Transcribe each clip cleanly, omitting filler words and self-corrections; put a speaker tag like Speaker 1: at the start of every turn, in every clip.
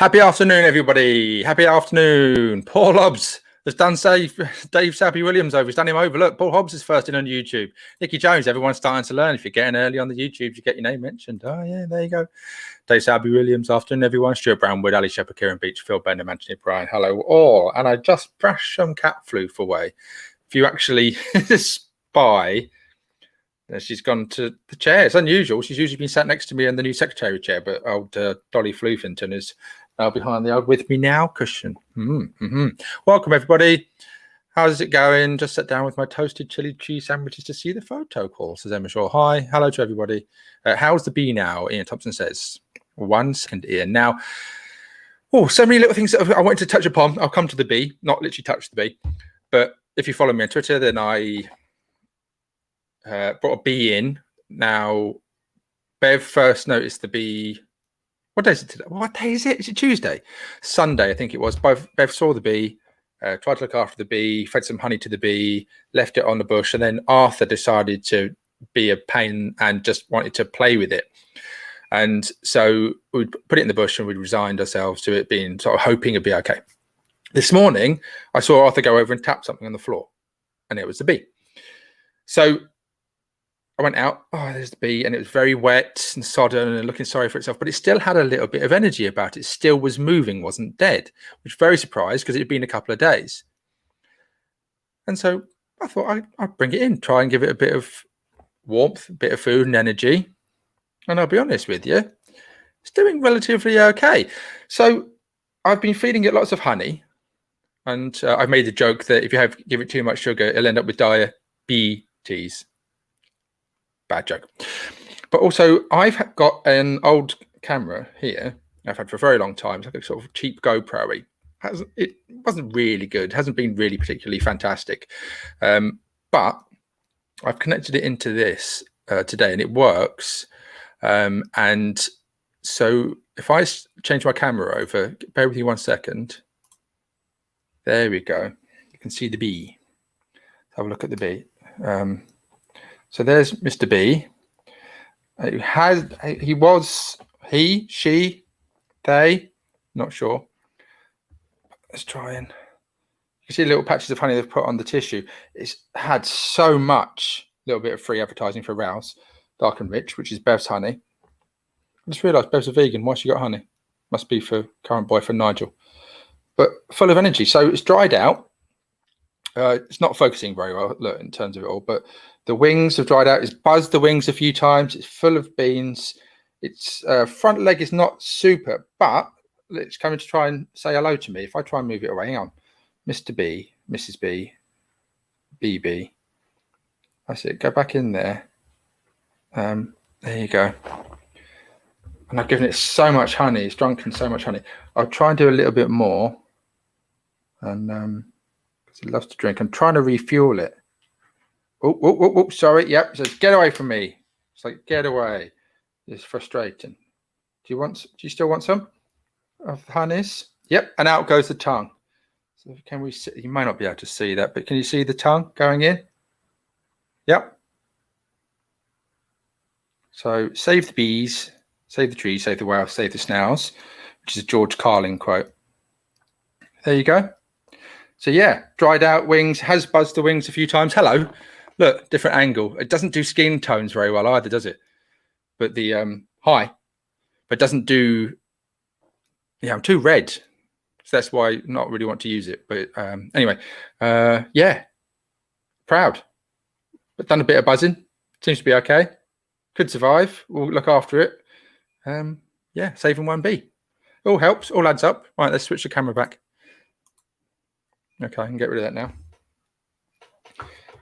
Speaker 1: Happy afternoon, everybody. Happy afternoon. Paul Hobbs has done Dave Sappy Williams over. He's done him over. Look, Paul Hobbs is first in on YouTube. Nicky Jones, everyone's starting to learn. If you're getting early on the YouTube, you get your name mentioned. Oh, yeah, there you go. Dave Sappy Williams, afternoon, everyone. Stuart Brownwood, Ali Shepherd, Kieran Beach, Phil Bender, Anthony Bryan. Hello, all. And I just brushed some cat floof away. If you actually spy, she's gone to the chair. It's unusual. She's usually been sat next to me in the new secretary chair, but old Dolly Floofington is behind the old with me now cushion. Welcome, everybody. How's it going? Just sat down with my toasted chili cheese sandwiches to see the photo call, says Emma Shaw. Hi. Hello to everybody. How's the bee now? Ian Thompson says. 1 second, Ian. Now, so many little things that I wanted to touch upon. I'll come to the bee, not literally touch the bee, but if you follow me on Twitter, then I brought a bee in. Now, Bev first noticed the bee. What day is it today? What day is it? Is it Tuesday? Sunday, I think it was. Bev saw the bee, tried to look after the bee, fed some honey to the bee, left it on the bush, and then Arthur decided to be a pain and just wanted to play with it. And so we'd put it in the bush and we'd resigned ourselves to it being sort of hoping it'd be okay. This morning, I saw Arthur go over and tap something on the floor, and it was the bee. So I went out, there's the bee, and it was very wet and sodden and looking sorry for itself, but it still had a little bit of energy about it. Still was moving, wasn't dead, which was very surprised because it had been a couple of days. And so I thought I'd bring it in, try and give it a bit of warmth, a bit of food and energy. And I'll be honest with you, it's doing relatively okay. So I've been feeding it lots of honey, and I've made the joke that if you give it too much sugar, it'll end up with diabetes. Bad joke. But also, I've got an old camera here I've had for a very long time. It's like a sort of cheap GoPro. It wasn't really good. It hasn't been really particularly fantastic. But I've connected it into this today, and it works. And so if I change my camera over, bear with me 1 second. There we go. You can see the bee. Let's have a look at the bee. So there's Mr. B. He, she, they, not sure. Let's try and you see little patches of honey they've put on the tissue. It's had so much, little bit of free advertising for Rouse, Dark and Rich, which is Bev's honey. I just realised Bev's a vegan. Why she got honey? Must be for current boyfriend Nigel. But full of energy. So it's dried out. It's not focusing very well, look, in terms of it all, but the wings have dried out. It's buzzed the wings a few times. It's full of beans. Its front leg is not super, but it's coming to try and say hello to me. If I try and move it away, hang on. Mr. B, Mrs. B, BB. That's it. Go back in there. There you go. And I've given it so much honey. It's drunken so much honey. I'll try and do a little bit more. And because it loves to drink. I'm trying to refuel it. Oh, sorry. Yep. It says, get away from me. It's like, get away. It's frustrating. Do you still want some of the honeys? Yep. And out goes the tongue. So can we see? You may not be able to see that, but can you see the tongue going in? Yep. So save the bees, save the trees, save the whales, save the snails, which is a George Carlin quote. There you go. So yeah, dried out wings, has buzzed the wings a few times. Hello. Look, different angle. It doesn't do skin tones very well either, does it? But the hi, but doesn't do. Yeah, I'm too red, so that's why I not really want to use it. But anyway, yeah, proud. But done a bit of buzzing. Seems to be okay. Could survive. We'll look after it. Yeah, saving 1B. All helps. All adds up. Right, let's switch the camera back. Okay, I can get rid of that now.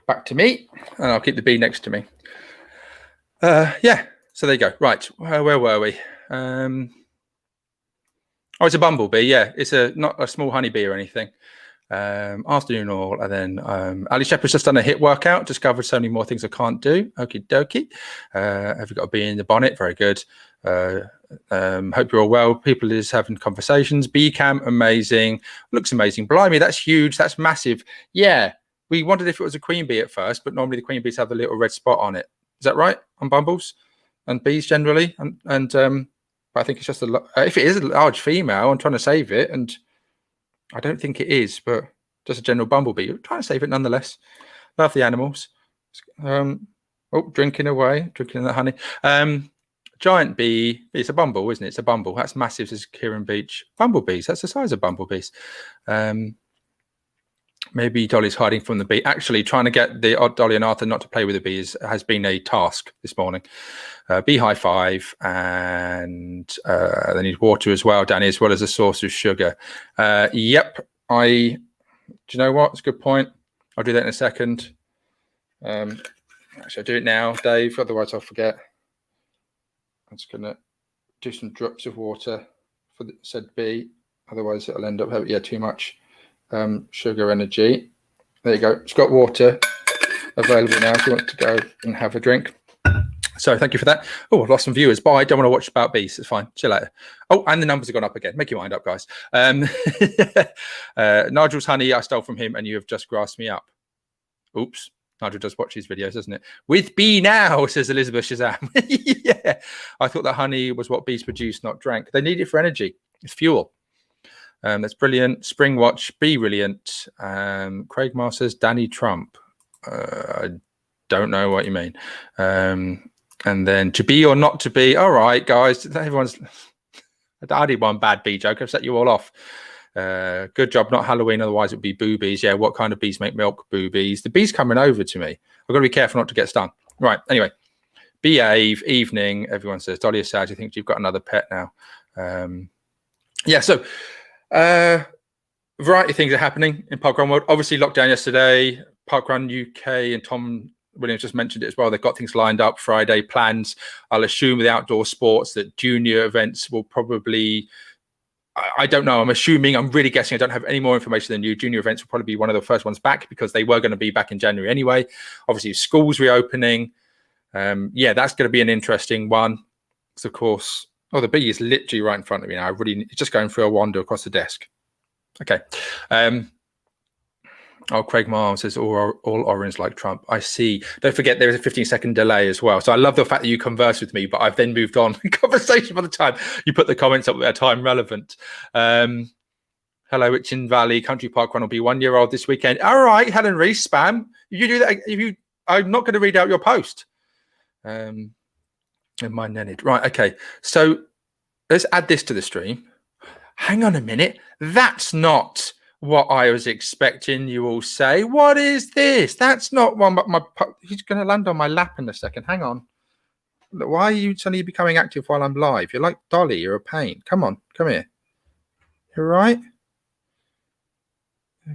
Speaker 1: Back to me, and I'll keep the bee next to me. Yeah, so there you go. Right, where were we? Oh, it's a bumblebee. Yeah, it's not a small honeybee or anything. Afternoon all, and then Ali Shepherd's just done a HIIT workout. Discovered so many more things I can't do. Okie dokie. Have you got a bee in the bonnet? Very good. Hope you're all well. People is having conversations. Bee camp, amazing. Looks amazing. Blimey, that's huge. That's massive. Yeah. We wondered if it was a queen bee at first, but normally the queen bees have the little red spot on it. Is that right? On bumbles and bees generally? And But I think it's just if it is a large female, I'm trying to save it, and I don't think it is, but just a general bumblebee. I'm trying to save it nonetheless. Love the animals. Drinking away, drinking the honey. Giant bee. It's a bumble, isn't it? It's a bumble. That's massive, says Kieran Beach. Bumblebees. That's the size of bumblebees. Maybe Dolly's hiding from the bee. Actually, trying to get the Dolly and Arthur not to play with the bees has been a task this morning. Bee high five, and they need water as well, Danny, as well as a source of sugar. Yep. Do you know what? It's a good point. I'll do that in a second. Actually, I'll do it now, Dave. Otherwise, I'll forget. I'm just going to do some drops of water for the said bee. Otherwise, it'll end up having too much sugar energy. There you go. It's got water available now if you want to go and have a drink. So thank you for that. Oh, I've lost some viewers. Bye. Don't want to watch about bees. It's fine. See you later. Oh, and the numbers have gone up again. Make your mind up, guys. Nigel's honey, I stole from him, and you have just grassed me up. Oops. Nigel does watch these videos, doesn't it? With bee now, says Elizabeth Shazam. Yeah. I thought that honey was what bees produce, not drank. They need it for energy. It's fuel. That's brilliant. Spring Watch, be brilliant. Craig Masters, Danny Trump. I don't know what you mean. And then to be or not to be. All right, guys. Everyone's. I did one bad bee joke. I've set you all off. Good job. Not Halloween. Otherwise, it would be boobies. Yeah. What kind of bees make milk? Boobies. The bee's coming over to me. I've got to be careful not to get stung. Right. Anyway. Behave. Evening. Everyone says Dolly is sad. I think you've got another pet now. Yeah. So. Variety of things are happening in parkrun world. Obviously, lockdown yesterday. Parkrun UK and Tom Williams just mentioned it as well. They've got things lined up. Friday plans. I'll assume with outdoor sports that junior events will probably. I don't know. I'm assuming. I'm really guessing. I don't have any more information than you. Junior events will probably be one of the first ones back because they were going to be back in January anyway. Obviously, schools reopening. Yeah, that's going to be an interesting one. Because of course. Oh, the bee is literally right in front of me now. It's just going through a wander across the desk. Okay. Craig Miles says all orange like Trump. I see. Don't forget there is a 15-second delay as well. So I love the fact that you converse with me, but I've then moved on in conversation by the time you put the comments up that are time relevant. Hello, Itchin Valley Country Park Run will be 1 year old this weekend. All right, Helen Reese, spam. If you do that, I'm not going to read out your post. In my nenid. Right, okay. So let's add this to the stream. Hang on a minute. That's not what I was expecting you all say. What is this? That's not one, but he's going to land on my lap in a second. Hang on. Why are you suddenly becoming active while I'm live? You're like Dolly. You're a pain. Come on. Come here. You all right?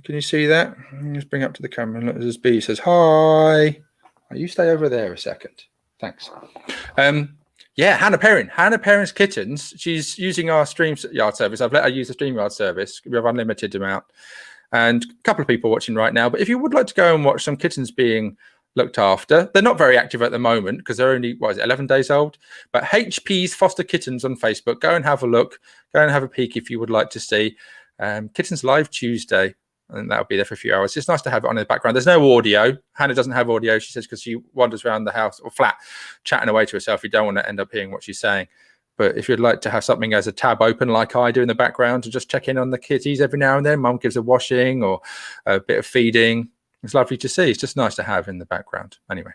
Speaker 1: Can you see that? Let's bring up to the camera. Look, this bee says, hi. You stay over there a second. Thanks. Yeah, Hannah Perrin. Hannah Perrin's kittens. She's using our StreamYard service. I've let her use the StreamYard service. We have unlimited amount. And a couple of people watching right now. But if you would like to go and watch some kittens being looked after, they're not very active at the moment because they're only, 11 days old. But HP's Foster Kittens on Facebook. Go and have a look. Go and have a peek if you would like to see. Kittens Live Tuesday. And that'll be there for a few hours. It's nice to have it on in the background. There's no audio. Hannah doesn't have audio, she says, because she wanders around the house or flat, chatting away to herself. You don't want to end up hearing what she's saying. But if you'd like to have something as a tab open, like I do in the background, to just check in on the kitties every now and then, mum gives a washing or a bit of feeding. It's lovely to see. It's just nice to have in the background. Anyway,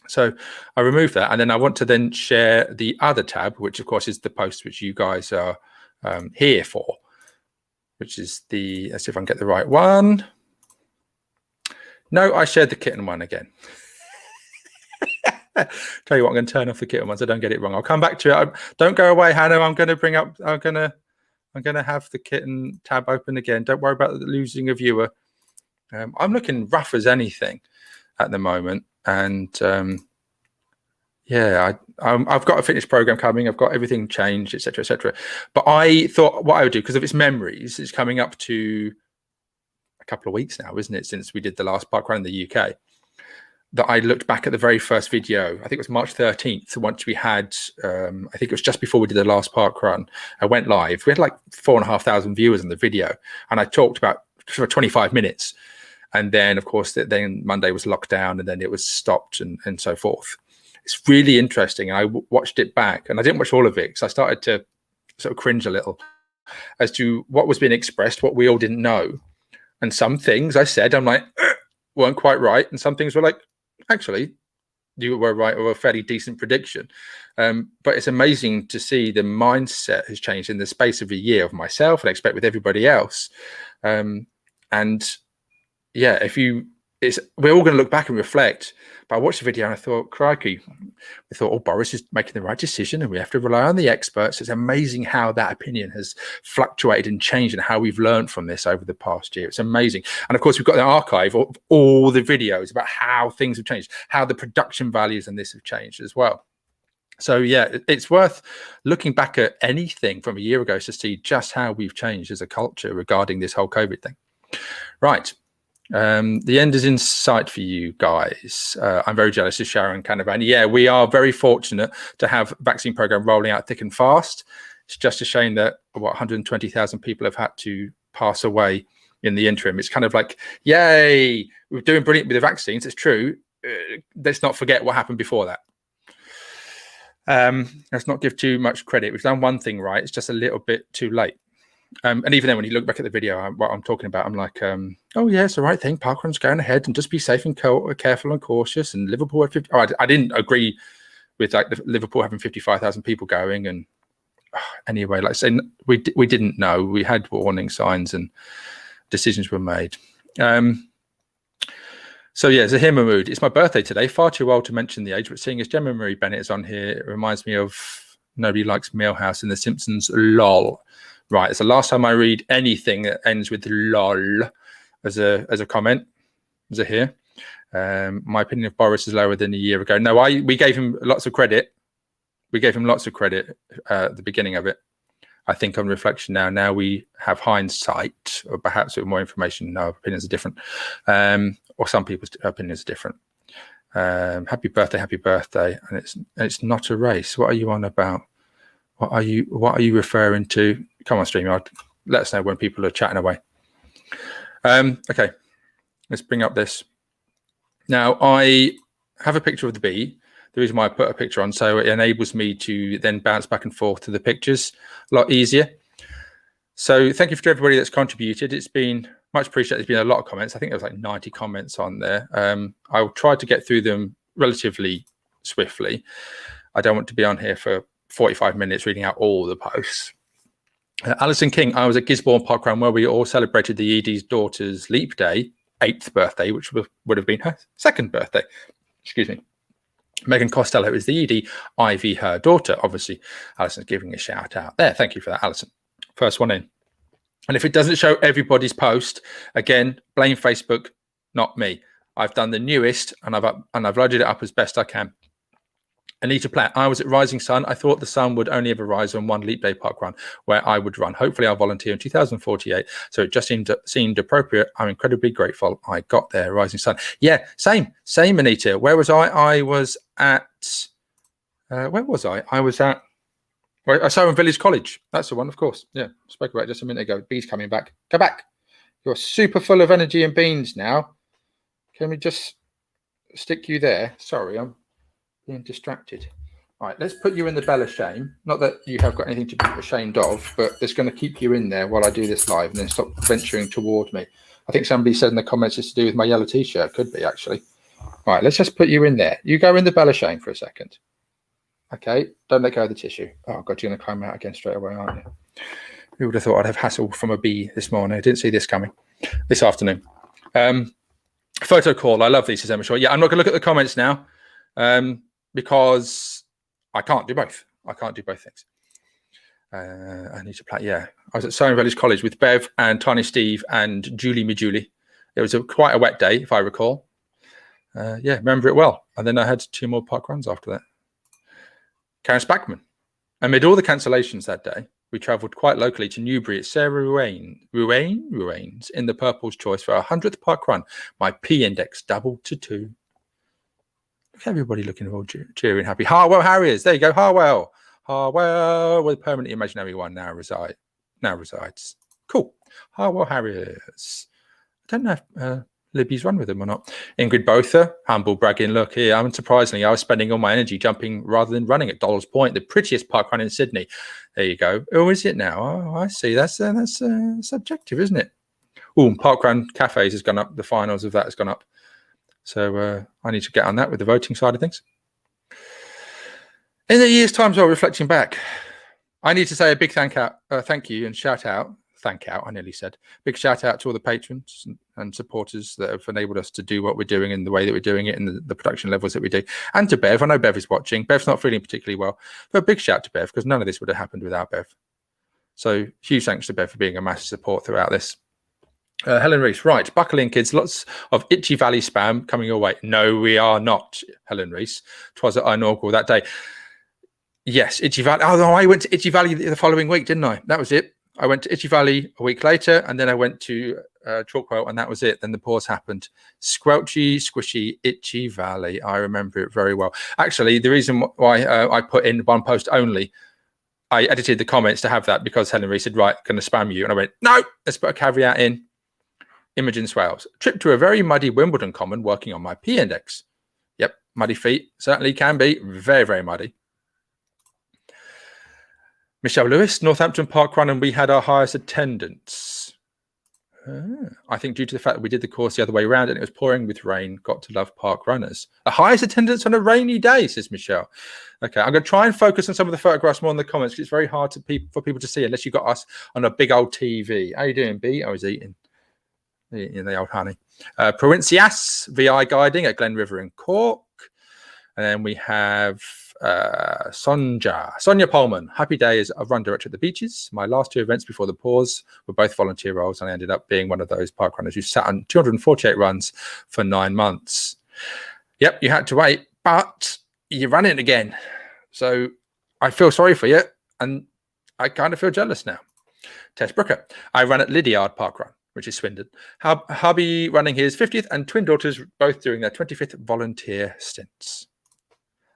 Speaker 1: so I remove that. And then I want to then share the other tab, which, of course, is the post which you guys are here for. Which is let's see if I can get the right one. No, I shared the kitten one again. Tell you what, I'm going to turn off the kitten one so I don't get it wrong. I'll come back to it. Don't go away, Hannah. I'm going to have the kitten tab open again. Don't worry about losing a viewer. I'm looking rough as anything at the moment. And yeah, I've got a fitness program coming. I've got everything changed, etc., etc. But I thought what I would do, because of its memories, it's coming up to a couple of weeks now, isn't it, since we did the last parkrun in the UK, that I looked back at the very first video. I think it was March 13th, once we had, I think it was just before we did the last parkrun. I went live. We had like 4,500 viewers on the video. And I talked about for 25 minutes. And then, of course, then Monday was locked down and then it was stopped and so forth. It's really interesting. I watched it back, and I didn't watch all of it because I started to sort of cringe a little as to what was being expressed, what we all didn't know. And some things I said, I'm like, weren't quite right. And some things were like, actually, you were right, or a fairly decent prediction. But it's amazing to see the mindset has changed in the space of a year of myself, and I expect with everybody else. And yeah, we're all going to look back and reflect. But I watched the video and I thought, crikey, I thought, oh, Boris is making the right decision and we have to rely on the experts. It's amazing how that opinion has fluctuated and changed and how we've learned from this over the past year. It's amazing. And of course, we've got the archive of all the videos about how things have changed, how the production values and this have changed as well. So yeah, it's worth looking back at anything from a year ago to see just how we've changed as a culture regarding this whole COVID thing. Right. The end is in sight for you guys. I'm very jealous of Sharon Canavan. Yeah, we are very fortunate to have vaccine program rolling out thick and fast. It's just a shame that 120,000 people have had to pass away in the interim. It's kind of like, yay, we're doing brilliant with the vaccines. It's true. Let's not forget what happened before that. Let's not give too much credit. We've done one thing right. It's just a little bit too late. And even then, when you look back at the video, what I'm talking about, I'm like, oh, yeah, it's the right thing. Parkrun's going ahead and just be safe and careful and cautious. And Liverpool had 50. I didn't agree with like the Liverpool having 55,000 people going. And anyway, like I said, we didn't know. We had warning signs and decisions were made. So yeah, Zahima Mood. It's my birthday today. Far too old to mention the age, but seeing as Gemma Marie Bennett is on here, it reminds me of Nobody Likes Millhouse in The Simpsons. LOL. Right, it's the last time I read anything that ends with lol as a comment. Is it here? My opinion of Boris is lower than a year ago. No, we gave him lots of credit. We gave him lots of credit at the beginning of it. I think on reflection now we have hindsight, or perhaps with more information, no, opinions are different. Or some people's opinions are different. Happy birthday, and it's not a race. What are you on about? What are you referring to? Come on, StreamYard. Let us know when people are chatting away. Okay, let's bring up this. Now, I have a picture of the bee. The reason why I put a picture on, so it enables me to then bounce back and forth to the pictures a lot easier. So thank you for everybody that's contributed. It's been much appreciated. There's been a lot of comments. I think there was like 90 comments on there. I'll try to get through them relatively swiftly. I don't want to be on here for 45 minutes reading out all the posts. Alison King, I was at Gisborne Parkrun where we all celebrated the ED's daughter's leap day, 8th birthday, which would have been her 2nd birthday. Excuse me. Megan Costello is the ED, Ivy, her daughter. Obviously, Alison's giving a shout out there. Thank you for that, Alison. First one in. And if it doesn't show everybody's post, again, blame Facebook, not me. I've done the newest and I've loaded it up as best I can. Anita Platt, I was at Rising Sun. I thought the sun would only ever rise on one leap day park run where I would run. Hopefully I'll volunteer in 2048. So it just seemed appropriate. I'm incredibly grateful I got there, Rising Sun. Yeah, same, Anita. Where was I? I was at, where was I? I was at, Sowen Village College. That's the one, of course. Yeah, spoke about it just a minute ago. Bees coming back. Go back. You're super full of energy and beans now. Can we just stick you there? Sorry, I'm being distracted. All right, let's put you in the bell of shame. Not that you have got anything to be ashamed of, but it's going to keep you in there while I do this live and then stop venturing toward me. I think somebody said in the comments it's to do with my yellow t-shirt. Could be, actually. All right, let's just put you in there. You go in the bell of shame for a second. Okay, don't let go of the tissue. Oh, God, you're going to climb out again straight away, aren't you? Who would have thought I'd have hassle from a bee this morning? I didn't see this coming. This afternoon. Photo call. I love these, says Emma Shaw. Yeah, I'm not going to look at the comments now. Because I can't do both. I can't do both things. I need to play. Yeah, I was at Sowen Village College with Bev and Tiny Steve and Julie Majuli. It was quite a wet day, if I recall. Yeah, remember it well. And then I had 2 more park runs after that. Karen Spackman. Amid all the cancellations that day, we travelled quite locally to Newbury at Sarah Ruane's in the Purple's Choice for our 100th park run. My P index doubled to 2. Everybody looking all cheery and happy. Harwell Harriers, there you go. Harwell, where the permanent imaginary one now resides. Cool. Harwell Harriers. I don't know if Libby's run with them or not. Ingrid Botha, humble bragging, look here, unsurprisingly, I was spending all my energy jumping rather than running at Doll's Point, the prettiest park run in Sydney. There you go. Oh, is it now? Oh, I see. That's subjective, isn't it? Oh, Parkrun Cafes has gone up. The finals of that has gone up. So I need to get on that with the voting side of things. In the year's time, as well, reflecting back, I need to say a big thank you and shout out. I nearly said. Big shout out to all the patrons and supporters that have enabled us to do what we're doing in the way that we're doing it and the production levels that we do. And to Bev. I know Bev is watching. Bev's not feeling particularly well. But a big shout to Bev, because none of this would have happened without Bev. So huge thanks to Bev for being a massive support throughout this. Helen Reese, right, buckle in, kids. Lots of Itchy Valley spam coming your way. No, we are not, Helen Reese. 'Twas at our inaugural that day. Yes, Itchy Valley. Oh, no, I went to Itchy Valley the following week, didn't I? That was it. I went to Itchy Valley a week later, and then I went to Chalkwell, and that was it. Then the pause happened. Squelchy, squishy, Itchy Valley. I remember it very well. Actually, the reason why I put in one post only, I edited the comments to have that because Helen Reese said, right, going to spam you. And I went, no, let's put a caveat in. Imogen Swales. Trip to a very muddy Wimbledon common working on my P index. Yep, muddy feet certainly can be very, very muddy. Michelle Lewis, Northampton Park Run, and we had our highest attendance. I think due to the fact that we did the course the other way around and it was pouring with rain, got to love park runners. The highest attendance on a rainy day, says Michelle. Okay, I'm going to try and focus on some of the photographs more in the comments because it's very hard for people to see unless you've got us on a big old TV. How you doing, B? I was eating the old honey. Provincias, VI guiding at Glen River in Cork. And then we have Sonia Pullman. Happy day as a run director at the beaches. My last two events before the pause were both volunteer roles, and I ended up being one of those park runners who sat on 248 runs for 9 months. Yep, you had to wait, but you ran it again. So I feel sorry for you, and I kind of feel jealous now. Tess Brooker. I ran at Lydiard Park Run, which is Swindon. Hubby running his 50th and twin daughters both doing their 25th volunteer stints.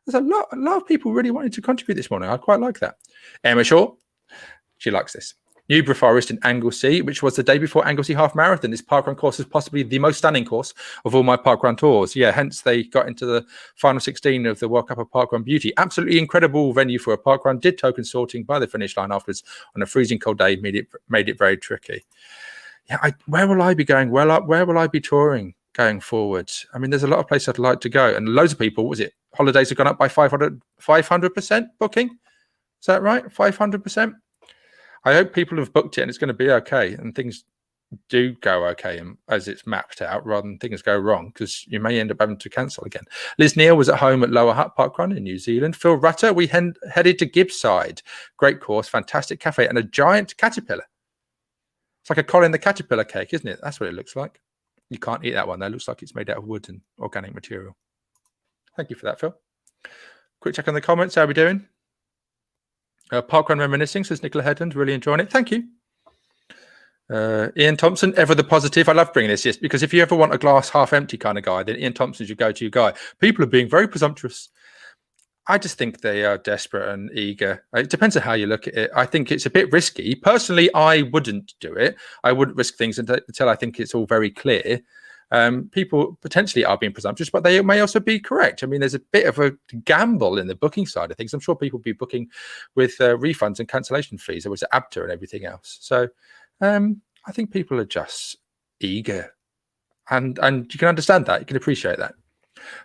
Speaker 1: There's a lot of people really wanting to contribute this morning. I quite like that. Emma Shaw, she likes this. Newborough Forest in Anglesey, which was the day before Anglesey Half Marathon. This parkrun course is possibly the most stunning course of all my parkrun tours. Yeah, hence they got into the final 16 of the World Cup of Parkrun Beauty. Absolutely incredible venue for a parkrun. Did token sorting by the finish line afterwards on a freezing cold day. Made it very tricky. Yeah, where will I be going? Where will I be touring going forward? I mean, there's a lot of places I'd like to go, and loads of people. Was it holidays have gone up by 500% booking? Is that right? 500%. I hope people have booked it and it's going to be okay, and things do go okay as it's mapped out rather than things go wrong, because you may end up having to cancel again. Liz Neal was at home at Lower Hutt Parkrun in New Zealand. Phil Rutter, we headed to Gibbside. Great course, fantastic cafe, and a giant caterpillar. It's like a Colin the Caterpillar cake, isn't it? That's what it looks like. You can't eat that one, though. It looks like it's made out of wood and organic material. Thank you for that, Phil. Quick check on the comments. How are we doing? Parkrun reminiscing, says Nicola Headland. Really enjoying it. Thank you. Ian Thompson, ever the positive. I love bringing this, yes, because if you ever want a glass half empty kind of guy, then Ian Thompson's your go-to guy. People are being very presumptuous. I just think they are desperate and eager. It depends on how you look at it. I think it's a bit risky. Personally, I wouldn't do it. I wouldn't risk things until I think it's all very clear. People potentially are being presumptuous, but they may also be correct. I mean, there's a bit of a gamble in the booking side of things. I'm sure people will be booking with refunds and cancellation fees. There was ABTA and everything else. So I think people are just eager. And you can understand that. You can appreciate that.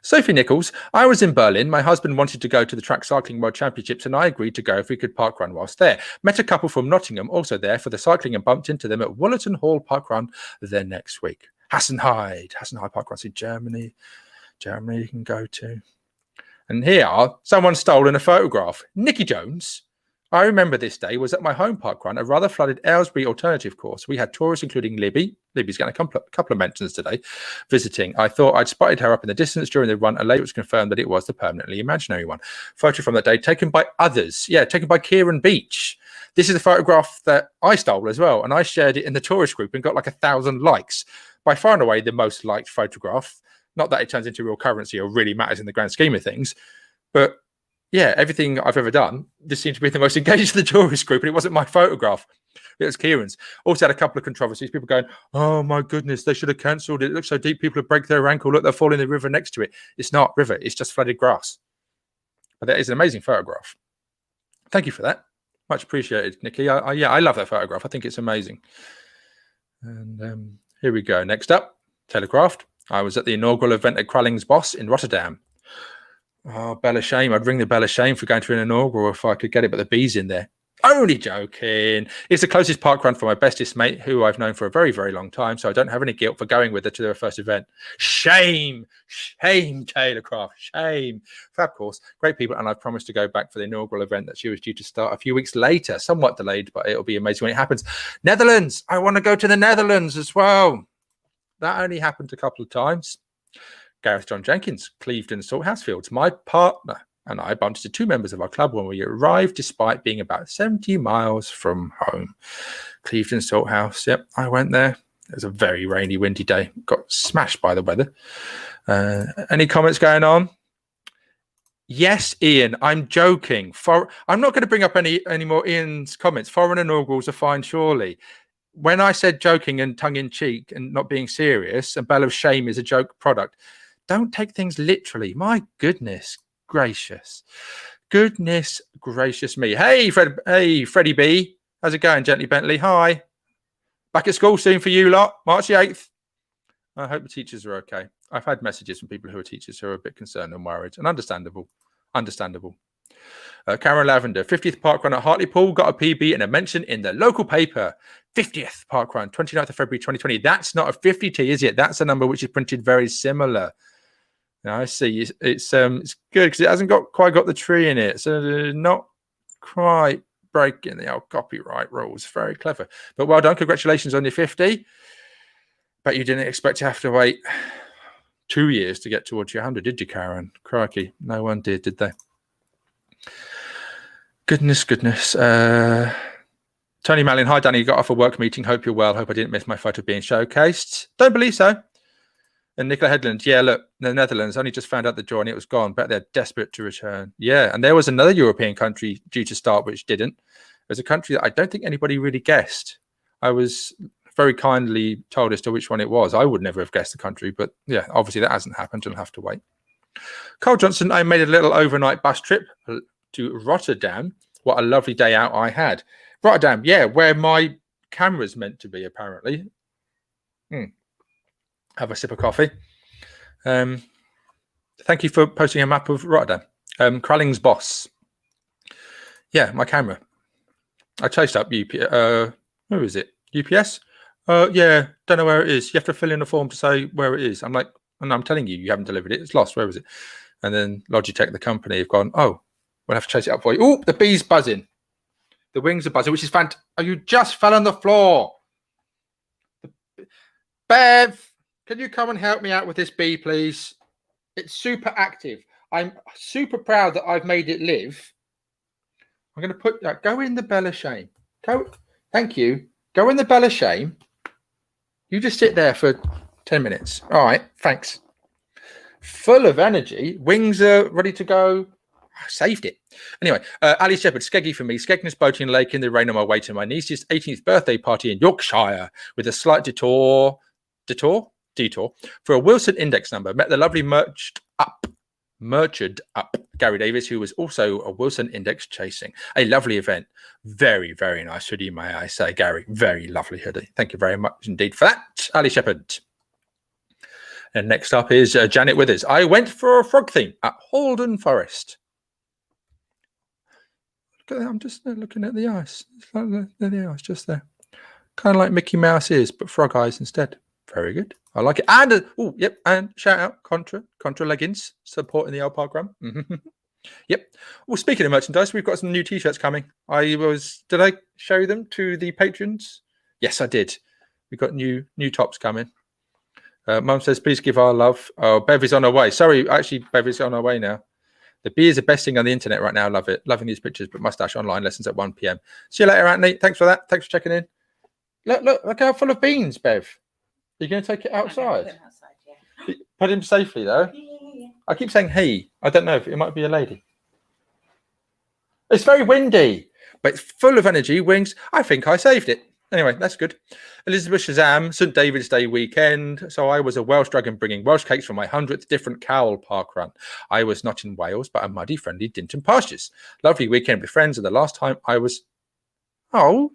Speaker 1: Sophie Nichols, I was in Berlin. My husband wanted to go to the Track Cycling World Championships, and I agreed to go if we could parkrun whilst there. Met a couple from Nottingham also there for the cycling and bumped into them at Wollerton Hall Parkrun the next week. Hassenheide Parkrun in Germany. Germany you can go to. And here someone stolen a photograph. Nicky Jones. I remember this day was at my home parkrun, a rather flooded Aylesbury alternative course. We had tourists, including Libby. Libby's getting a couple of mentions today, visiting. I thought I'd spotted her up in the distance during the run, and later it was confirmed that it was the permanently imaginary one. Photo from that day taken by others. Yeah, taken by Kieran Beach. This is a photograph that I stole as well, and I shared it in the tourist group and got like 1,000 likes. By far and away the most liked photograph. Not that it turns into real currency or really matters in the grand scheme of things, but yeah, everything I've ever done, this seemed to be the most engaged in the tourist group, and it wasn't my photograph. It was Kieran's. Also had a couple of controversies. People going, "Oh my goodness, they should have cancelled it. It looks so deep. People have break their ankle. Look, they're falling in the river next to it." It's not river. It's just flooded grass. But that is an amazing photograph. Thank you for that. Much appreciated, Nikki. Yeah, I love that photograph. I think it's amazing. And here we go. Next up, Telegraphed. I was at the inaugural event at Krallingsbos in Rotterdam. Oh, Bella Shame. I'd ring the Bella Shame for going to an inaugural if I could get it, but the bee's in there. Only joking. It's the closest park run for my bestest mate, who I've known for a very, very long time, so I don't have any guilt for going with her to their first event. Shame. Shame, Taylorcraft. Shame. Fab course. Great people, and I've promised to go back for the inaugural event that she was due to start a few weeks later. Somewhat delayed, but it'll be amazing when it happens. Netherlands. I want to go to the Netherlands as well. That only happened a couple of times. Gareth John Jenkins, Clevedon Salthouse. My partner and I bumped into 2 members of our club when we arrived, despite being about 70 miles from home. Clevedon Salthouse. Yep, I went there. It was a very rainy, windy day. Got smashed by the weather. Any comments going on? Yes, Ian, I'm joking. I'm not going to bring up any more Ian's comments. Foreign inaugurals are fine, surely. When I said joking and tongue-in-cheek and not being serious, and Bella's Shame is a joke product, don't take things literally. My goodness gracious. Goodness gracious me. Hey, Freddie B. How's it going, Gently Bentley? Hi. Back at school soon for you lot, March the 8th. I hope the teachers are okay. I've had messages from people who are teachers who are a bit concerned and worried, and understandable. Karen Lavender, 50th parkrun at Hartlepool, got a PB and a mention in the local paper. 50th parkrun, 29th of February 2020. That's not a 50T, is it? That's a number which is printed very similar. Now I see it's good because it hasn't quite got the tree in it, so not quite breaking the old copyright rules. Very clever, but well done. Congratulations on your 50. But you didn't expect to have to wait 2 years to get towards your 100, did you, Karen? Crikey, no one did they? Goodness. Tony Malin, hi Danny, got off a work meeting. Hope you're well. Hope I didn't miss my photo being showcased. Don't believe so. And Nicola Headland, yeah, look, the Netherlands only just found out the draw and it was gone. Bet they're desperate to return. Yeah, and there was another European country due to start which didn't. There's a country that I don't think anybody really guessed. I was very kindly told as to which one it was. I would never have guessed the country, but yeah, obviously that hasn't happened. You'll have to wait. Carl Johnson, I made a little overnight bus trip to Rotterdam. What a lovely day out I had. Rotterdam, yeah, where my camera's meant to be, apparently. Have a sip of coffee. Thank you for posting a map of Rotterdam. Krallingsbos. Yeah, my camera. I chased up UPS. Where is it? UPS? Yeah, don't know where it is. You have to fill in a form to say where it is. I'm like, and I'm telling you, you haven't delivered it. It's lost. Where is it? And then Logitech, the company, have gone, oh, we'll have to chase it up for you. Oh, the bee's buzzing. The wings are buzzing, which is fantastic. Oh, you just fell on the floor. Bev, can you come and help me out with this bee, please? It's super active. I'm super proud that I've made it live. I'm going to put that. Go in the Bella Shame. Go. Thank you. Go in the Bella Shame. You just sit there for 10 minutes. All right. Thanks. Full of energy. Wings are ready to go. I saved it. Anyway, Ali Shepherd, Skeggy for me. Skegness Boating Lake in the rain on my way to my niece's 18th birthday party in Yorkshire with a slight detour for a Wilson index number. Met the lovely merched up Gary Davis, who was also a Wilson index chasing. A lovely event. Very, very nice hoodie, may I say, Gary. Very lovely hoodie. Thank you very much indeed for that, Ali Shepherd. And next up is Janet Withers. I went for a frog theme at Holden Forest. I'm just looking at the ice. It's like the ice just there. Kind of like Mickey Mouse is, but frog eyes instead. Very good. I like it. And yep. And shout out Contra Leggings supporting the old parkrun. Yep. Well, speaking of merchandise, we've got some new T-shirts coming. Did I show them to the patrons? Yes, I did. We've got new tops coming. Mum says, please give our love. Oh, Bev is on her way. Sorry, actually, Bev is on her way now. The bee is the best thing on the internet right now. Love it. Loving these pictures, but mustache online lessons at 1 p.m. See you later, Anthony. Thanks for that. Thanks for checking in. Look how full of beans, Bev. Are you going to take it outside? Yeah. Put him safely, though. Yeah. I keep saying he. I don't know if it might be a lady. It's very windy. but it's full of energy. Wings. I think I saved it. Anyway, that's good. Elizabeth Shazam, St. David's Day weekend. So I was a Welsh dragon bringing Welsh cakes for my 100th different Cowell park run. I was not in Wales, but a muddy, friendly Dinton pastures. Lovely weekend with friends. And the last time I was... Oh,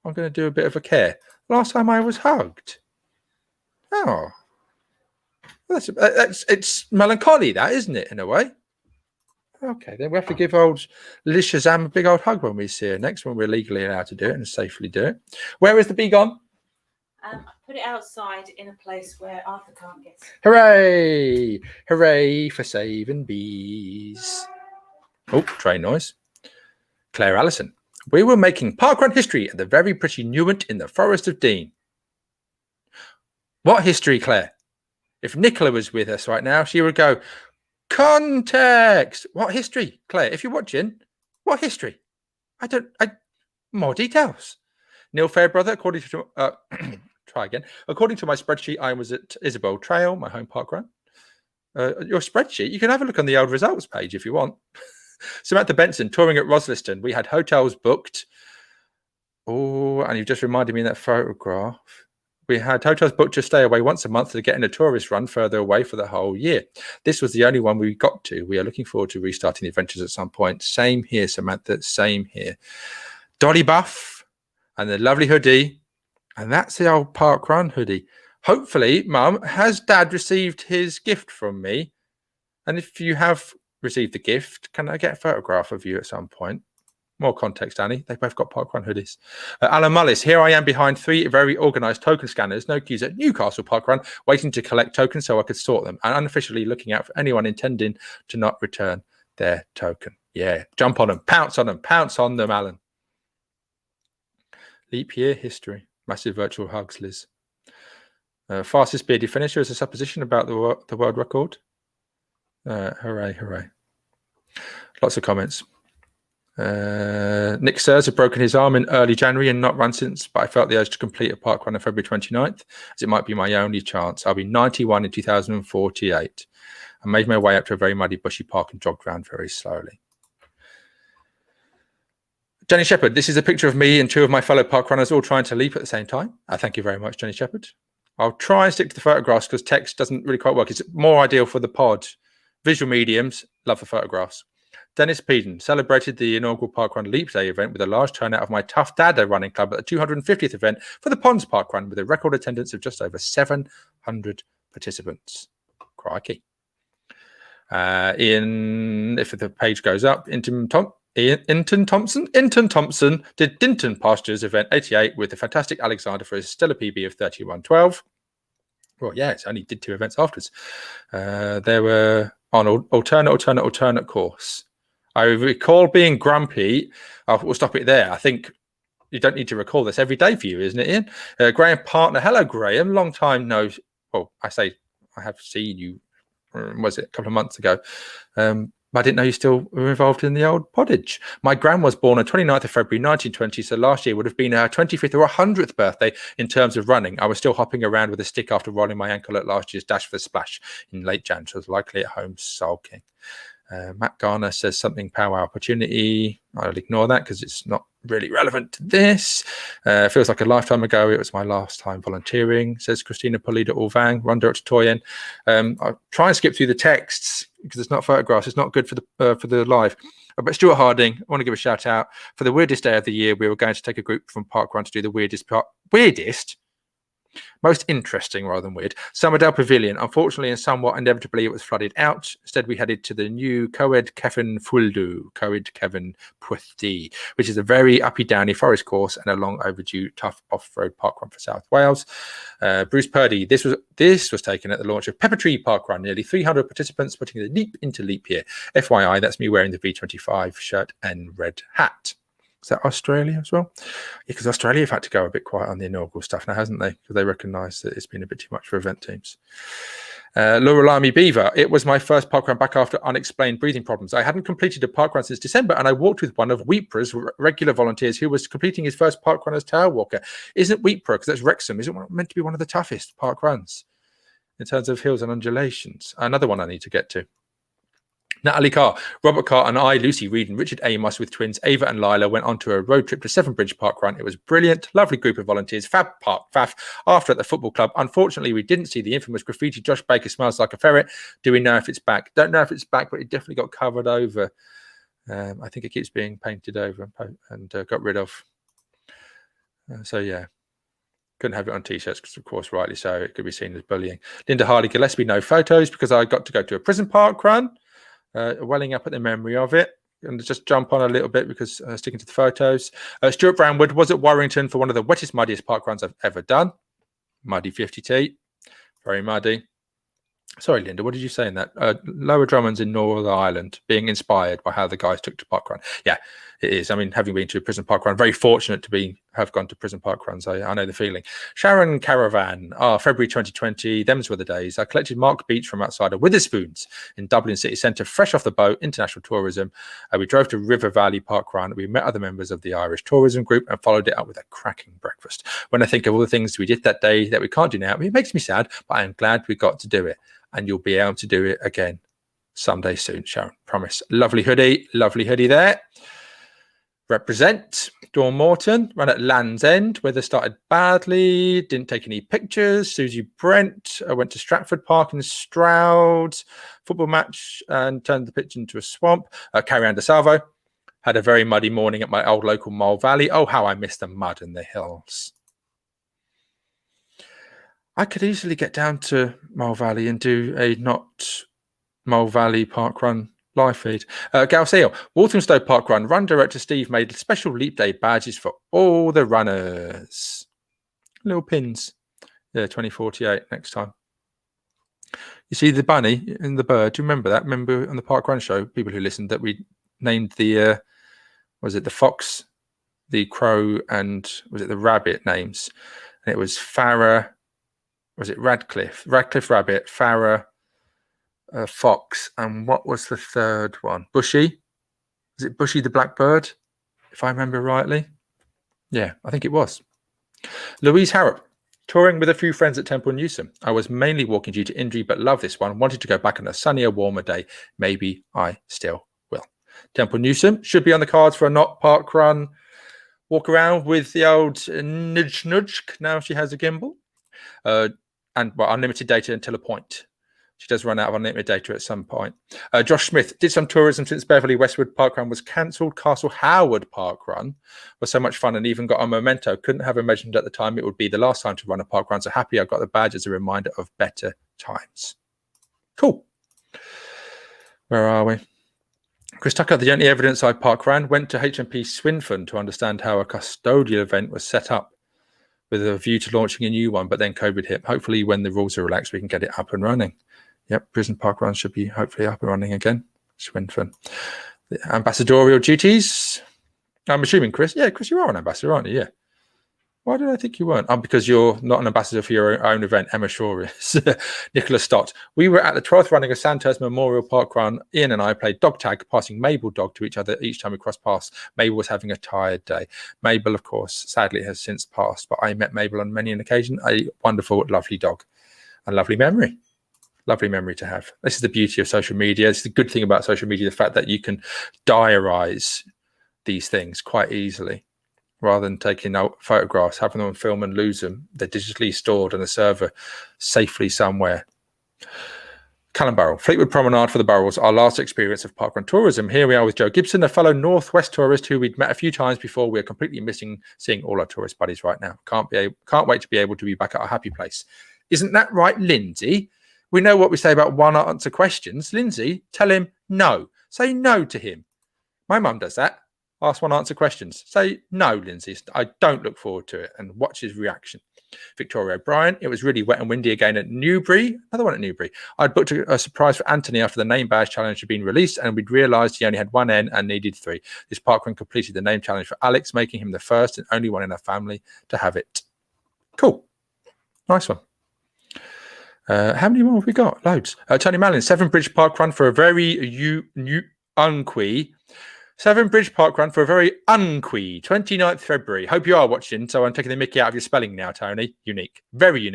Speaker 1: I'm going to do a bit of a care. Last time I was hugged. Oh. It's melancholy, that, isn't it, in a way? Okay, then we have to give old Liz Shazam a big old hug when we see her next, when we're legally allowed to do it and safely do it. Where is the bee gone?
Speaker 2: I put it outside in a place where Arthur can't get it.
Speaker 1: Hooray! Hooray for saving bees. Oh, train noise. Claire Allison. We were making parkrun history at the very pretty Newent in the Forest of Dean. What history, Claire? If Nicola was with us right now, she would go, context. What history, Claire? If you're watching, what history? More details. Neil Fairbrother, according to try again. According to my spreadsheet, I was at Isabel Trail, my home park run. Your spreadsheet, you can have a look on the old results page if you want. Samantha Benson, touring at Rosliston. We had hotels booked. Oh, and you've just reminded me of that photograph. We had hotels booked to stay away once a month to get in a tourist run further away for the whole year. This was the only one we got to. We are looking forward to restarting the adventures at some point. Same here, Samantha. Same here. Dolly Buff and the lovely hoodie. And that's the old park run hoodie. Hopefully, Mum, has Dad received his gift from me? And if you have received the gift, can I get a photograph of you at some point? More context, Annie. They both got parkrun hoodies. Alan Mullis, here I am behind 3 very organised token scanners. No queues at Newcastle Parkrun, waiting to collect tokens so I could sort them, and unofficially looking out for anyone intending to not return their token. Yeah, jump on them, pounce on them, Alan. Leap year history. Massive virtual hugs, Liz. Fastest bearded finisher is a supposition about the world record. Hooray, hooray. Lots of comments. Nick Sears had broken his arm in early January and not run since, but I felt the urge to complete a park run on February 29th, as it might be my only chance. I'll be 91 in 2048. I made my way up to a very muddy, bushy park and jogged around very slowly. Jenny Shepherd, this is a picture of me and 2 of my fellow park runners all trying to leap at the same time. Thank you very much, Jenny Shepherd. I'll try and stick to the photographs because text doesn't really quite work. It's more ideal for the pod. Visual mediums, love the photographs. Dennis Peden celebrated the inaugural Parkrun Leap Day event with a large turnout of my Tough Dada running club at the 250th event for the Ponds Parkrun with a record attendance of just over 700 participants. Crikey. If the page goes up, Inton Thompson did Dinton Pastures event 88 with the fantastic Alexander for his stellar PB of 31:12. Well, yeah, it's only did 2 events afterwards. There were on alternate course. I recall being grumpy. We'll stop it there. I think you don't need to recall this every day for you, isn't it, Ian? Graham Partner. Hello, Graham. Long time no. Well, I have seen you. Was it a couple of months ago? I didn't know you still were involved in the old poddage. My gran was born on 29th of February 1920, so last year would have been her 25th or 100th birthday in terms of running. I was still hopping around with a stick after rolling my ankle at last year's Dash for the Splash in late Jan, so I was likely at home sulking. Matt Garner says something power opportunity. I'll ignore that because it's not really relevant to this. Feels like a lifetime ago. It was my last time volunteering, says Christina Polida Ulvang. Run Direct Toyen. I'll try and skip through the texts because it's not photographs. It's not good for the live. But Stuart Harding, I want to give a shout out. For the weirdest day of the year, we were going to take a group from Parkrun to do the weirdest? Most interesting rather than weird. Summerdale Pavilion. Unfortunately and somewhat inevitably, it was flooded out. Instead, we headed to the new Coed Kevin Fuldu, Coed Kevin Pwthdy, which is a very uppy downy forest course and a long overdue tough off-road parkrun for South Wales. Bruce Purdy. This was taken at the launch of Pepper Tree Parkrun. Nearly 300 participants putting the leap into leap year. FYI, that's me wearing the V25 shirt and red hat. Is that Australia as well? Yeah, because Australia have had to go a bit quiet on the inaugural stuff now, hasn't they? Because they recognise that it's been a bit too much for event teams. Laura Lamy Beaver. It was my first parkrun back after unexplained breathing problems. I hadn't completed a parkrun since December, and I walked with one of Wheatpra's regular volunteers who was completing his first parkrun as tail walker. Isn't Wheatpra, because that's Wrexham, isn't meant to be one of the toughest parkruns in terms of hills and undulations? Another one I need to get to. Natalie Carr, Robert Carr and I, Lucy Reed and Richard Amos with twins Ava and Lila went on to a road trip to Severn Bridge Park Run. It was brilliant, lovely group of volunteers, fab park, faff. After at the football club, unfortunately, we didn't see the infamous graffiti Josh Baker smells like a ferret. Do we know if it's back? Don't know if it's back, but it definitely got covered over. I think it keeps being painted over and got rid of. So, yeah. Couldn't have it on T-shirts because, of course, rightly so, it could be seen as bullying. Linda Hardy Gillespie, no photos because I got to go to a prison park run. Welling up at the memory of it. And just jump on a little bit because sticking to the photos. Stuart Brownwood was at Warrington for one of the wettest, muddiest park runs I've ever done. Muddy 50T. Very muddy. Sorry, Linda, what did you say in that? Lower Drummonds in Northern Ireland, being inspired by how the guys took to parkrun. Yeah, it is. I mean, having been to a prison parkrun, very fortunate to have gone to prison parkruns. I know the feeling. Sharon Caravan, February 2020, them's were the days. I collected Mark Beach from outside of Witherspoons in Dublin city centre, fresh off the boat, international tourism. We drove to River Valley Parkrun. We met other members of the Irish tourism group and followed it up with a cracking breakfast. When I think of all the things we did that day that we can't do now, it makes me sad, but I'm glad we got to do it. And you'll be able to do it again someday soon, Sharon. Promise. Lovely hoodie there. Represent. Dawn Morton ran at Land's End. Weather started badly. Didn't take any pictures. Susie Brent went to Stratford Park in Stroud. Football match and turned the pitch into a swamp. Carrie Ann DeSalvo had a very muddy morning at my old local Mole Valley. Oh, how I miss the mud and the hills. I could easily get down to Mole Valley and do a not Mole Valley Parkrun live feed. Gal Seal, Walthamstow Parkrun run director Steve made special Leap Day badges for all the runners. Little pins. Yeah, 2048 next time. You see the bunny and the bird. Do you remember that? Remember on the Parkrun show, people who listened, that we named the, was it the fox, the crow, and was it the rabbit names? And it was Farah. Was it Radcliffe Rabbit, Farah, Fox, and what was the third one? Bushy? Was it Bushy the Blackbird, if I remember rightly? Yeah, I think it was. Louise Harrop, touring with a few friends at Temple Newsom. I was mainly walking due to injury, but love this one. Wanted to go back on a sunnier, warmer day. Maybe I still will. Temple Newsom should be on the cards for a not park run. Walk around with the old nudge. Now she has a gimbal. And unlimited data until a point. She does run out of unlimited data at some point. Josh Smith did some tourism since Beverley Westwood Parkrun was cancelled. Castle Howard Parkrun was so much fun and even got a memento. Couldn't have imagined at the time it would be the last time to run a parkrun. So happy I got the badge as a reminder of better times. Cool. Where are we? Chris Tucker, the only evidence I parkrun, went to HMP Swinfen to understand how a custodial event was set up, with a view to launching a new one, but then COVID hit. Hopefully when the rules are relaxed, we can get it up and running. Yep, prison park runs should be hopefully up and running again. Swinfen. The ambassadorial duties. I'm assuming, Chris. Yeah, Chris, you are an ambassador, aren't you? Yeah. Why did I think you weren't? Because you're not an ambassador for your own event. Emma Shaw is. Nicholas Stott. We were at the 12th running of Sandhurst Memorial Park Run. Ian and I played dog tag, passing Mabel dog to each other each time we crossed paths. Mabel was having a tired day. Mabel, of course, sadly has since passed, but I met Mabel on many an occasion. A wonderful, lovely dog. A lovely memory. Lovely memory to have. This is the beauty of social media. It's the good thing about social media, the fact that you can diarize these things quite easily. Rather than taking out photographs, having them on film and lose them. They're digitally stored on a server safely somewhere. Callum Burrell, Fleetwood Promenade for the Burrells, our last experience of parkrun tourism. Here we are with Joe Gibson, a fellow Northwest tourist who we'd met a few times before. We're completely missing seeing all our tourist buddies right now. Can't wait to be able to be back at our happy place. Isn't that right, Lindsay? We know what we say about one answer questions. Lindsay, tell him no. Say no to him. My mum does that. Ask one answer questions. Say no, Lindsay. I don't look forward to it, and watch his reaction. Victoria O'Brien. It was really wet and windy again at Newbury. Another one at Newbury. I'd booked a surprise for Anthony after the name badge challenge had been released, and we'd realised he only had one N and needed 3. This parkrun completed the name challenge for Alex, making him the first and only one in our family to have it. Cool. Nice one. How many more have we got? Loads. Tony Mallin, Severn Bridge Parkrun for a very new unqui. Severn Bridge Parkrun for a very unquee 29th February. Hope you are watching, so I'm taking the mickey out of your spelling now, Tony. Unique. Very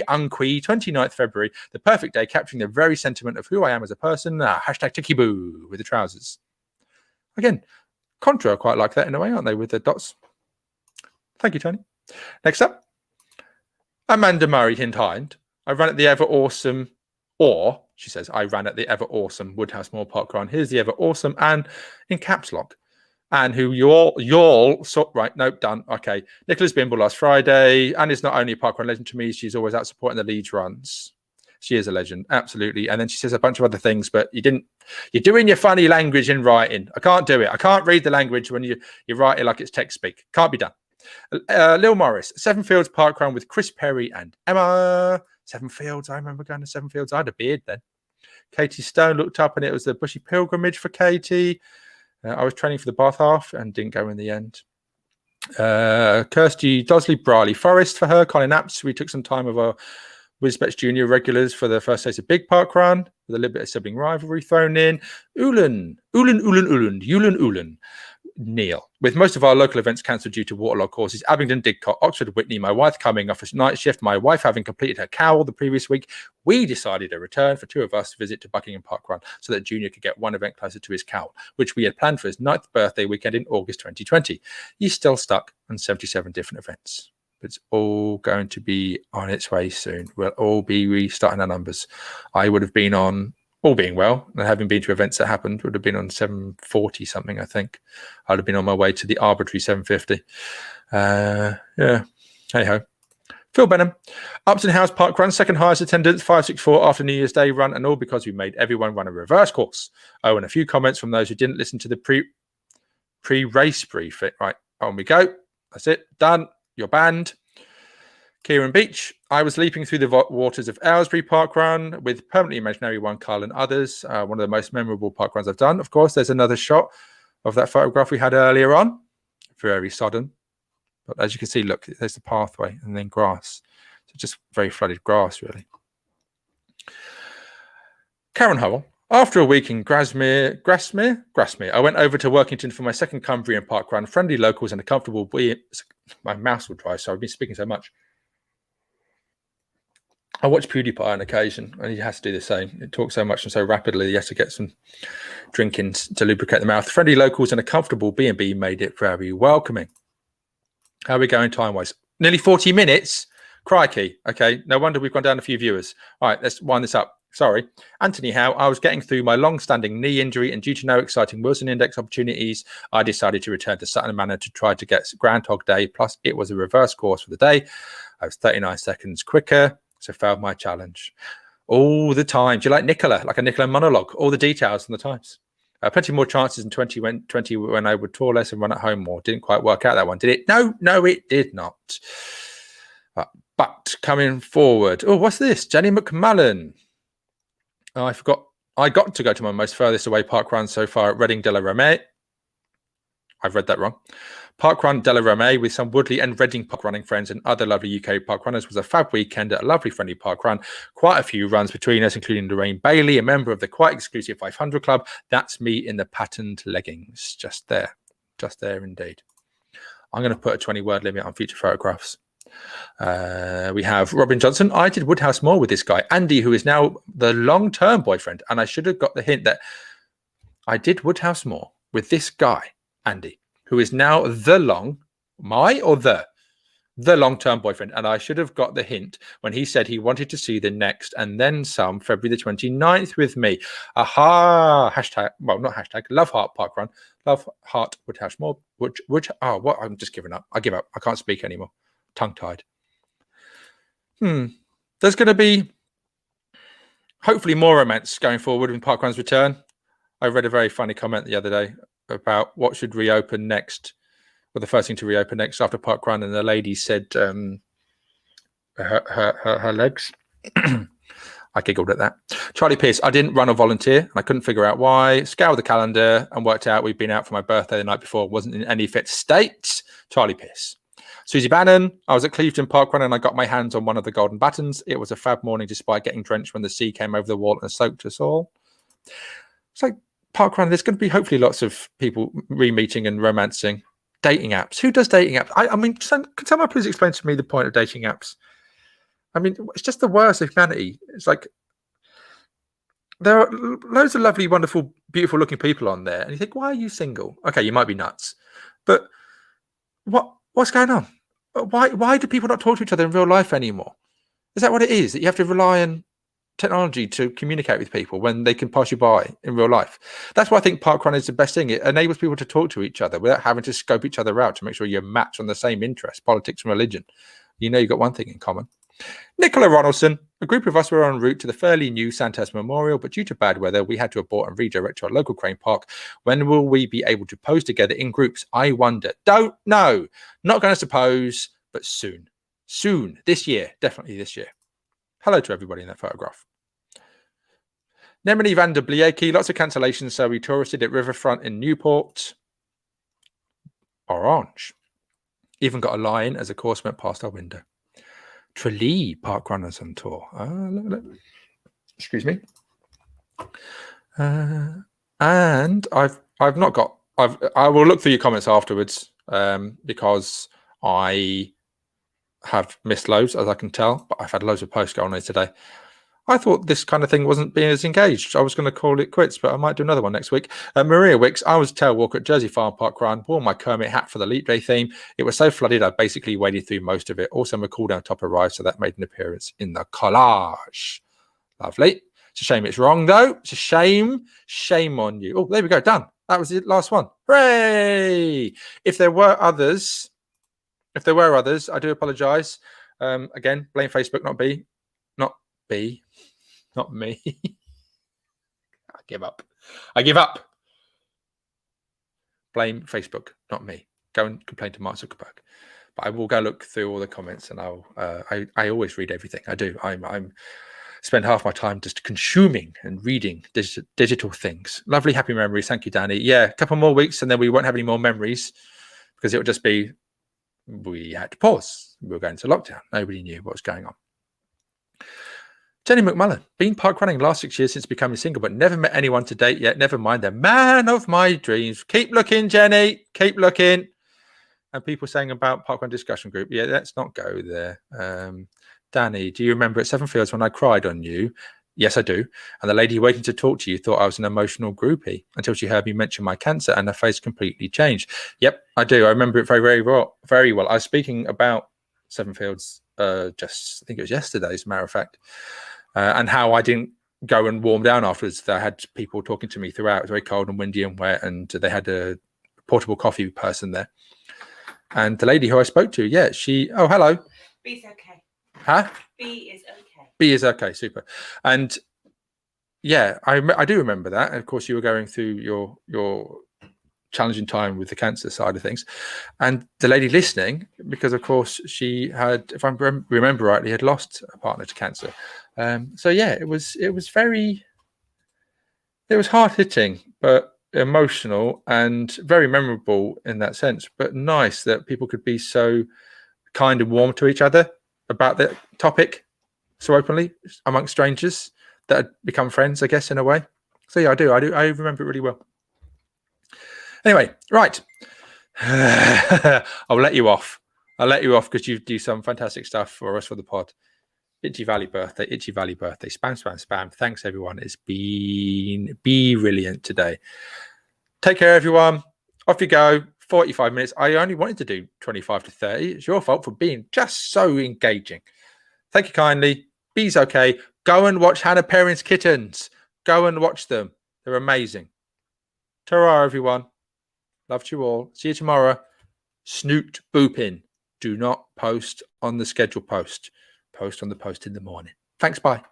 Speaker 1: unquee 29th February. The perfect day capturing the very sentiment of who I am as a person. Hashtag ticky boo with the trousers. Again, Contra are quite like that in a way, aren't they, with the dots? Thank you, Tony. Next up, Amanda Murray Hind. I ran at the ever awesome, or she says, I ran at the ever awesome Woodhouse Moor Parkrun. Here's the ever awesome Anne in caps lock. Anne, who you all saw, right? Nope, done. Okay. Nicholas Bimble last Friday. Anne is not only a parkrun legend to me, she's always out supporting the Leeds runs. She is a legend, absolutely. And then she says a bunch of other things, but you're doing your funny language in writing. I can't do it. I can't read the language when you write it like it's text speak. Can't be done. Lil Morris, Seven Fields Parkrun with Chris Perry and Emma. Seven Fields. I remember going to Seven Fields. I had a beard then. Katie Stone looked up and it was the Bushy Pilgrimage for Katie. I was training for the Bath half and didn't go in the end. Kirsty Dosley, Briley Forest for her. Colin Apps. We took some time with our Wisbets Junior regulars for the first days of Big Park Run with a little bit of sibling rivalry thrown in. Ulan, Neil. With most of our local events cancelled due to waterlogged courses, Abingdon, Didcot, Oxford, Whitney, my wife coming off a night shift, my wife having completed her cowl the previous week, we decided a return for two of us to visit to Buckingham Park Run so that Junior could get one event closer to his cowl, which we had planned for his 9th birthday weekend in August 2020. He's still stuck on 77 different events. It's all going to be on its way soon. We'll all be restarting our numbers. I would have been on, all being well, and having been to events that happened, would have been on 740 something, I think. I'd have been on my way to the arbitrary 750. Yeah, hey-ho. Phil Benham, Upton House Park Run, second highest attendance, 564 after New Year's Day run, and all because we made everyone run a reverse course. Oh, and a few comments from those who didn't listen to the pre-race brief. Right, on we go. That's it, done. You're banned. Kieran Beach. I was leaping through the waters of Aylesbury Park Run with Permanently Imaginary One, Carl and others. One of the most memorable park runs I've done. Of course, there's another shot of that photograph we had earlier on. Very sodden. But as you can see, look, there's the pathway and then grass. So just very flooded grass, really. Karen Howell. After a week in Grasmere, I went over to Workington for my second Cumbrian Park Run. Friendly locals and a comfortable... My mouse will dry, so I've been speaking so much. I watch PewDiePie on occasion, and he has to do the same. It talks so much and so rapidly, he has to get some drinking to lubricate the mouth. Friendly locals and a comfortable B&B made it very welcoming. How are we going time-wise? Nearly 40 minutes? Crikey. Okay, no wonder we've gone down a few viewers. All right, let's wind this up. Sorry. Anthony Howe, I was getting through my long-standing knee injury, and due to no exciting Wilson Index opportunities, I decided to return to Sutton Manor to try to get Groundhog Day, plus it was a reverse course for the day. I was 39 seconds quicker, so failed my challenge. All the time. Do you like Nicola? Like a Nicola monologue? All the details and the times. Plenty more chances in 2020 when I would tour less and run at home more. Didn't quite work out that one, did it? No, it did not. But coming forward. Oh, what's this? Jenny McMullen. Oh, I forgot. I got to go to my most furthest away park run so far at Reading de la Ramée. I've read that wrong. Parkrun de la Ramée with some Woodley and Reading park running friends and other lovely UK park runners was a fab weekend at a lovely friendly park run. Quite a few runs between us, including Lorraine Bailey, a member of the quite exclusive 500 Club. That's me in the patterned leggings. Just there indeed. I'm going to put a 20-word limit on future photographs. We have Robin Johnson. I did Woodhouse Moor with this guy, Andy, who is now the long-term boyfriend. And I should have got the hint that I did Woodhouse Moor with this guy, Andy, who is now the long-term boyfriend. And I should have got the hint when he said he wanted to see the next and then some February the 29th with me. Aha! Hashtag, well, not hashtag, Love Heart Parkrun. Love Heart Woodhouse Moor. What? I'm just giving up. I give up. I can't speak anymore. Tongue-tied. There's going to be hopefully more romance going forward when Parkrun's return. I read a very funny comment the other day about what should reopen next, or the first thing to reopen next after Parkrun, and the lady said her legs. I giggled at that. Charlie Pierce, I didn't run or volunteer, and I couldn't figure out why. Scoured the calendar and worked out we'd been out for my birthday the night before, wasn't in any fit state. Charlie Pierce. Susie Bannon, I was at Clevedon Parkrun and I got my hands on one of the golden buttons. It was a fab morning despite getting drenched when the sea came over the wall and soaked us all. It's like parkrun, there's going to be hopefully lots of people re-meeting and romancing. Dating apps. Who does dating apps? I mean, can someone please explain to me the point of dating apps? I mean, it's just the worst of humanity. It's like there are loads of lovely, wonderful, beautiful looking people on there. And you think, why are you single? Okay, you might be nuts. But what's going on? Why do people not talk to each other in real life anymore? Is that what it is? That you have to rely on technology to communicate with people when they can pass you by in real life? That's why I think parkrun is the best thing. It enables people to talk to each other without having to scope each other out to make sure you're matched on the same interests, politics and religion. You know, you've got one thing in common. Nicola Ronaldson, a group of us were en route to the fairly new Santos Memorial, but due to bad weather, we had to abort and redirect to our local crane park. When will we be able to pose together in groups? I wonder. Don't know. Not going to suppose, but soon. Soon. This year. Definitely this year. Hello to everybody in that photograph. Nemini van der Blieke, lots of cancellations, so we touristed at Riverfront in Newport. Orange. Even got a lion as a course went past our window. Tralee park runners on tour. Look. Excuse me. And I've not got. I will look through your comments afterwards because I have missed loads, as I can tell. But I've had loads of posts going on today. I thought this kind of thing wasn't being as engaged. I was going to call it quits, but I might do another one next week. Maria Wicks, I was a tail walker at Jersey Farm Park Run, wore my Kermit hat for the Leap Day theme. It was so flooded, I basically waded through most of it. Also, my cool down top arrived, so that made an appearance in the collage. Lovely. It's a shame it's wrong, though. It's a shame. Shame on you. Oh, there we go. Done. That was the last one. Hooray! If there were others, I do apologise. Again, blame Facebook, not B. Not me. I give up. Blame Facebook, not me. Go and complain to Mark Zuckerberg. But I will go look through all the comments, and I always read everything. I do. I'm spend half my time just consuming and reading digital things. Lovely, happy memories. Thank you, Danny. Yeah, a couple more weeks, and then we won't have any more memories because it would just be we had to pause. We were going into lockdown. Nobody knew what was going on. Jenny McMullen, been park running last 6 years since becoming single, but never met anyone to date yet. Never mind the man of my dreams. Keep looking, Jenny. Keep looking. And people saying about parkrun discussion group. Yeah, let's not go there. Danny, do you remember at Seven Fields when I cried on you? Yes, I do. And the lady waiting to talk to you thought I was an emotional groupie until she heard me mention my cancer and her face completely changed. Yep, I do. I remember it very, very well. Very well. I was speaking about Seven Fields I think it was yesterday, as a matter of fact. And how I didn't go and warm down afterwards. I had people talking to me throughout. It was very cold and windy and wet, and they had a portable coffee person there. And the lady who I spoke to, yeah, oh, hello.
Speaker 2: B's okay.
Speaker 1: Huh?
Speaker 2: B is okay.
Speaker 1: B is okay, super. And yeah, I do remember that. And of course, you were going through your challenging time with the cancer side of things. And the lady listening, because of course she had, if I remember rightly, had lost a partner to cancer. So yeah, it was hard hitting, but emotional and very memorable in that sense, but nice that people could be so kind and warm to each other about the topic so openly amongst strangers that had become friends, I guess, in a way. So yeah, I remember it really well. Anyway, right. I'll let you off because you do some fantastic stuff for us for the pod. Itchy Valley birthday, spam. Thanks, everyone. It's been brilliant today. Take care, everyone. Off you go. 45 minutes. I only wanted to do 25 to 30. It's your fault for being just so engaging. Thank you kindly. Be's okay. Go and watch Hannah Perrin's Kittens. Go and watch them. They're amazing. Ta-ra, everyone. Love to you all. See you tomorrow. Snoot boopin. Do not post on the scheduled post. Post on the post in the morning. Thanks. Bye.